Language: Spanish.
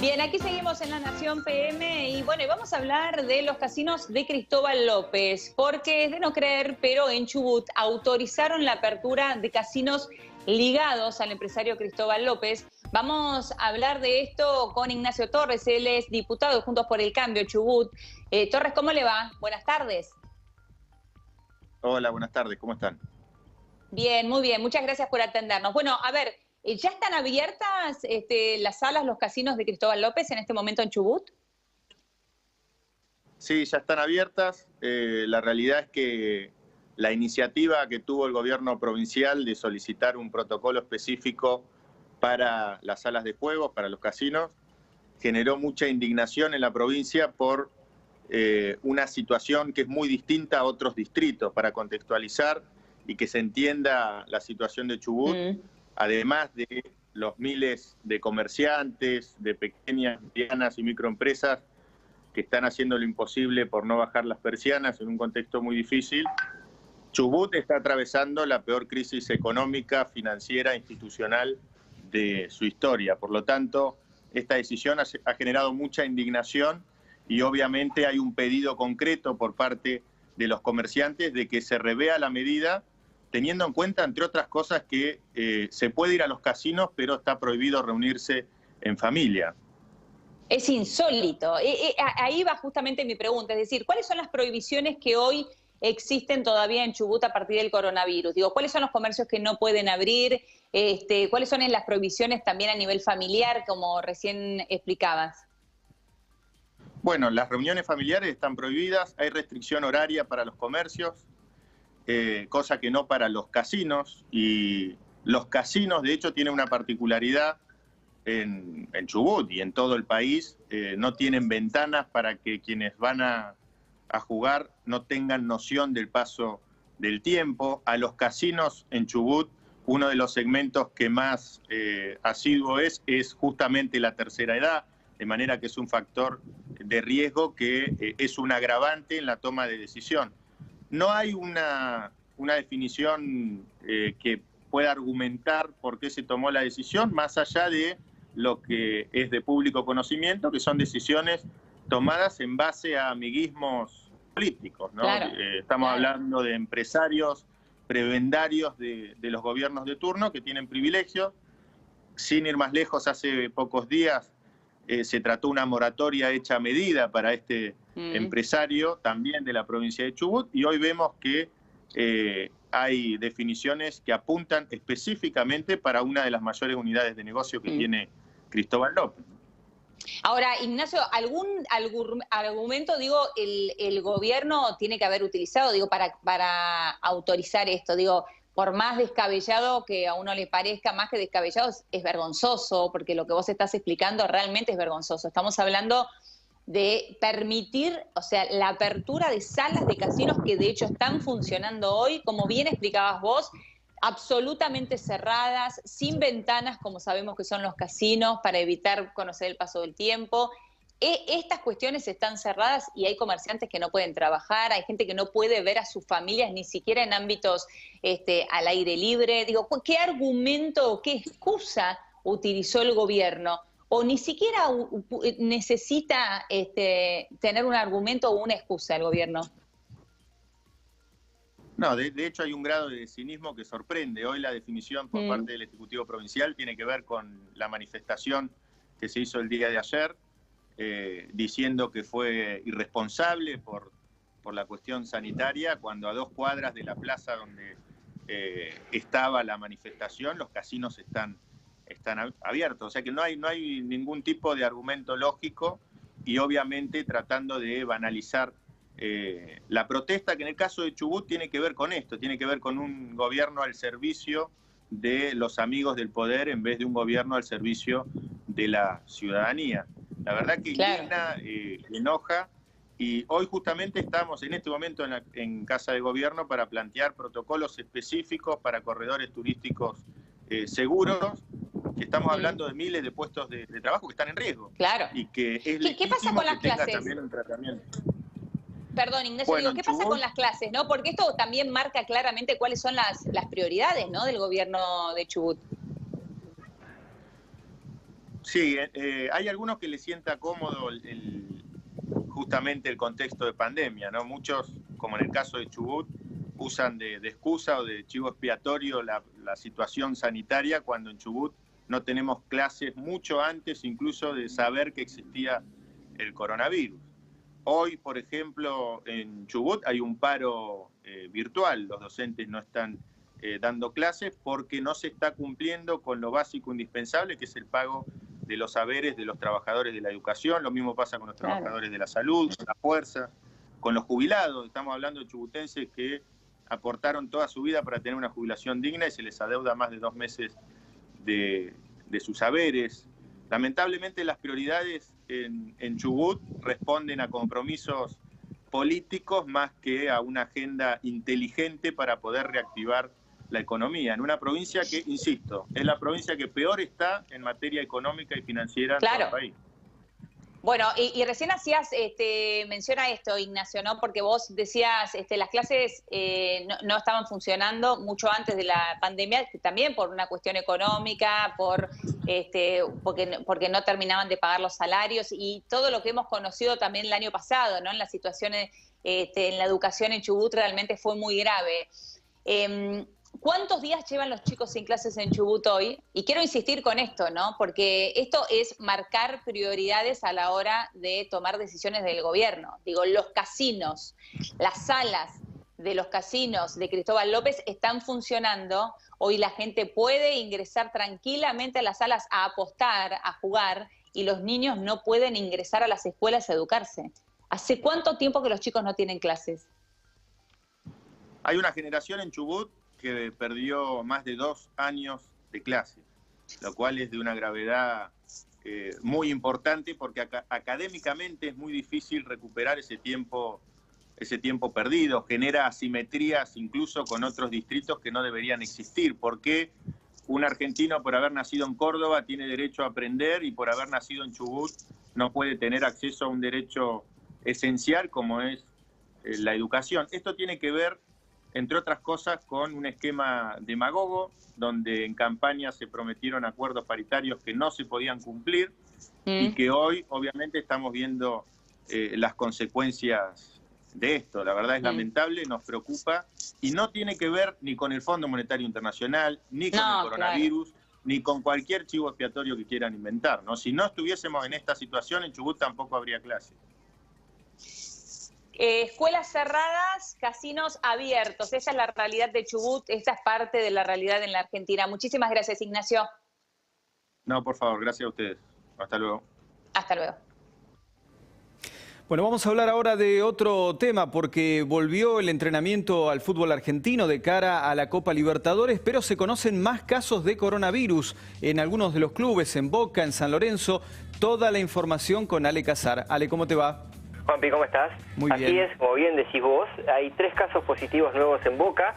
Bien, aquí seguimos en La Nación PM y bueno, vamos a hablar de los casinos de Cristóbal López, porque es de no creer, pero en Chubut autorizaron la apertura de casinos ligados al empresario Cristóbal López. Vamos a hablar de esto con Ignacio Torres, él es diputado de Juntos por el Cambio, Chubut. Torres, ¿cómo le va? Buenas tardes. Hola, buenas tardes, ¿cómo están? Bien, muy bien, muchas gracias por atendernos. Bueno, a ver, ¿ya están abiertas las salas, los casinos de Cristóbal López en este momento en Chubut? Sí, ya están abiertas. La realidad es que la iniciativa que tuvo el gobierno provincial de solicitar un protocolo específico para las salas de juegos, para los casinos, generó mucha indignación en la provincia por una situación que es muy distinta a otros distritos. Para contextualizar y que se entienda la situación de Chubut, además de los miles de comerciantes, de pequeñas, medianas y microempresas que están haciendo lo imposible por no bajar las persianas en un contexto muy difícil, Chubut está atravesando la peor crisis económica, financiera, institucional de su historia. Por lo tanto, esta decisión ha generado mucha indignación y obviamente hay un pedido concreto por parte de los comerciantes de que se revea la medida, teniendo en cuenta, entre otras cosas, que se puede ir a los casinos, pero está prohibido reunirse en familia. Es insólito. Ahí va justamente mi pregunta, es decir, ¿cuáles son las prohibiciones que hoy existen todavía en Chubut a partir del coronavirus? Digo, ¿cuáles son los comercios que no pueden abrir? ¿Cuáles son las prohibiciones también a nivel familiar, como recién explicabas? Bueno, las reuniones familiares están prohibidas, hay restricción horaria para los comercios, cosa que no para los casinos, y los casinos de hecho tienen una particularidad en Chubut y en todo el país, no tienen ventanas para que quienes van a jugar no tengan noción del paso del tiempo. A los casinos en Chubut, uno de los segmentos que más asiduo es justamente la tercera edad, de manera que es un factor de riesgo que es un agravante en la toma de decisión. No hay una definición que pueda argumentar por qué se tomó la decisión, más allá de lo que es de público conocimiento, que son decisiones tomadas en base a amiguismos políticos, ¿no? Claro, estamos hablando de empresarios prebendarios de los gobiernos de turno que tienen privilegios. Sin ir más lejos, hace pocos días se trató una moratoria hecha a medida para este empresario también de la provincia de Chubut, y hoy vemos que hay definiciones que apuntan específicamente para una de las mayores unidades de negocio que tiene Cristóbal López. Ahora, Ignacio, ¿algún argumento, digo, el gobierno tiene que haber utilizado, digo, para autorizar esto? Digo, por más descabellado que a uno le parezca, más que descabellado, es vergonzoso, porque lo que vos estás explicando realmente es vergonzoso. Estamos hablando de permitir, o sea, la apertura de salas de casinos que de hecho están funcionando hoy, como bien explicabas vos, absolutamente cerradas, sin ventanas, como sabemos que son los casinos, para evitar conocer el paso del tiempo. Estas cuestiones están cerradas y hay comerciantes que no pueden trabajar, hay gente que no puede ver a sus familias ni siquiera en ámbitos al aire libre. Digo, ¿qué argumento o qué excusa utilizó el gobierno? O ni siquiera necesita tener un argumento o una excusa el gobierno. No, de hecho hay un grado de cinismo que sorprende. Hoy la definición por parte del Ejecutivo Provincial tiene que ver con la manifestación que se hizo el día de ayer, diciendo que fue irresponsable por la cuestión sanitaria, cuando a 2 cuadras de la plaza donde estaba la manifestación, los casinos están abiertos. O sea que no hay ningún tipo de argumento lógico, y obviamente tratando de banalizar la protesta, que en el caso de Chubut tiene que ver con esto, tiene que ver con un gobierno al servicio de los amigos del poder en vez de un gobierno al servicio de la ciudadanía. La verdad que indigna, enoja, y hoy justamente estamos en este momento en Casa de Gobierno para plantear protocolos específicos para corredores turísticos seguros, que estamos hablando de miles de puestos de trabajo que están en riesgo. Claro. Y que es ¿Qué pasa con las clases? También un tratamiento. Perdón, Ignacio, bueno, ¿qué pasa con las clases, no? Porque esto también marca claramente cuáles son las prioridades, ¿no?, del gobierno de Chubut. Sí, hay algunos que les sienta cómodo justamente el contexto de pandemia, ¿no? Muchos, como en el caso de Chubut, usan de excusa o de chivo expiatorio la situación sanitaria, cuando en Chubut no tenemos clases mucho antes incluso de saber que existía el coronavirus. Hoy, por ejemplo, en Chubut hay un paro virtual, los docentes no están dando clases porque no se está cumpliendo con lo básico indispensable, que es el pago de los haberes de los trabajadores de la educación. Lo mismo pasa con los trabajadores de la salud, con la fuerza, con los jubilados. Estamos hablando de chubutenses que aportaron toda su vida para tener una jubilación digna y se les adeuda más de 2 meses de sus haberes. Lamentablemente las prioridades en Chubut responden a compromisos políticos más que a una agenda inteligente para poder reactivar la economía, en una provincia que, insisto, es la provincia que peor está en materia económica y financiera en todo el país. Bueno, y recién hacías menciona esto, Ignacio, ¿no? Porque vos decías, las clases no estaban funcionando mucho antes de la pandemia, también por una cuestión económica, porque no terminaban de pagar los salarios y todo lo que hemos conocido también el año pasado, ¿no? En las situaciones en la educación en Chubut realmente fue muy grave. ¿Cuántos días llevan los chicos sin clases en Chubut hoy? Y quiero insistir con esto, ¿no? Porque esto es marcar prioridades a la hora de tomar decisiones del gobierno. Digo, los casinos, las salas de los casinos de Cristóbal López están funcionando. Hoy la gente puede ingresar tranquilamente a las salas a apostar, a jugar, y los niños no pueden ingresar a las escuelas a educarse. ¿Hace cuánto tiempo que los chicos no tienen clases? Hay una generación en Chubut que perdió más de 2 años de clase, lo cual es de una gravedad muy importante porque académicamente es muy difícil recuperar ese tiempo perdido, genera asimetrías incluso con otros distritos que no deberían existir. ¿Por qué un argentino por haber nacido en Córdoba tiene derecho a aprender y por haber nacido en Chubut no puede tener acceso a un derecho esencial como es la educación? Esto tiene que ver, entre otras cosas, con un esquema demagogo, donde en campaña se prometieron acuerdos paritarios que no se podían cumplir y que hoy, obviamente, estamos viendo las consecuencias de esto. La verdad es lamentable, nos preocupa, y no tiene que ver ni con el Fondo Monetario Internacional, ni con el coronavirus, ni con cualquier chivo expiatorio que quieran inventar, ¿no? Si no estuviésemos en esta situación, en Chubut tampoco habría clases. Escuelas cerradas, casinos abiertos. Esa es la realidad de Chubut, esta es parte de la realidad en la Argentina. Muchísimas gracias, Ignacio. No, por favor, gracias a ustedes. Hasta luego. Hasta luego. Bueno, vamos a hablar ahora de otro tema porque volvió el entrenamiento al fútbol argentino de cara a la Copa Libertadores, pero se conocen más casos de coronavirus en algunos de los clubes, en Boca, en San Lorenzo. Toda la información con Ale Casar. Ale, ¿cómo te va? Juanpi, ¿cómo estás? Muy bien. Así es, como bien decís vos, hay 3 casos positivos nuevos en Boca